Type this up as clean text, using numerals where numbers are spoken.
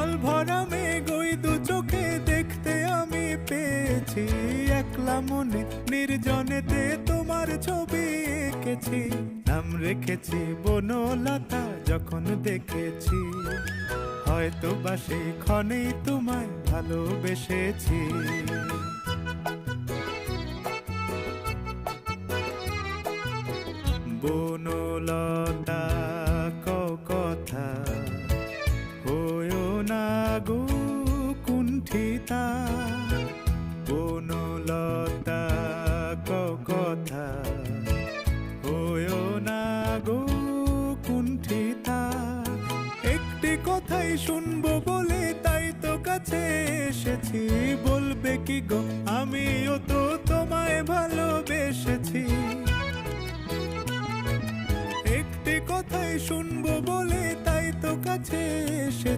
জল ভরা মেঘ ওই দু চোখে দেখতে আমি পেয়েছি, একলা মনে নির্জনেতে তোমার ছবি এঁকেছি। নাম রেখেছি বনলতা যখন দেখেছি, হয়তো বা সেই ক্ষণেই তোমায় ভালোবেসেছি। বনলতা কথা হয়ো না গো কুণ্ঠিতা, বনলতা কথা হয়ো না গো কুণ্ঠিতা। একটি কথাই শুনবো বলে তাই তো কাছে এসেছি, বলবে কি গো আমিও তো তোমায় ভালোবেসেছি। একটি কথাই শুনবো বলে তাই তো কাছে এসেছি।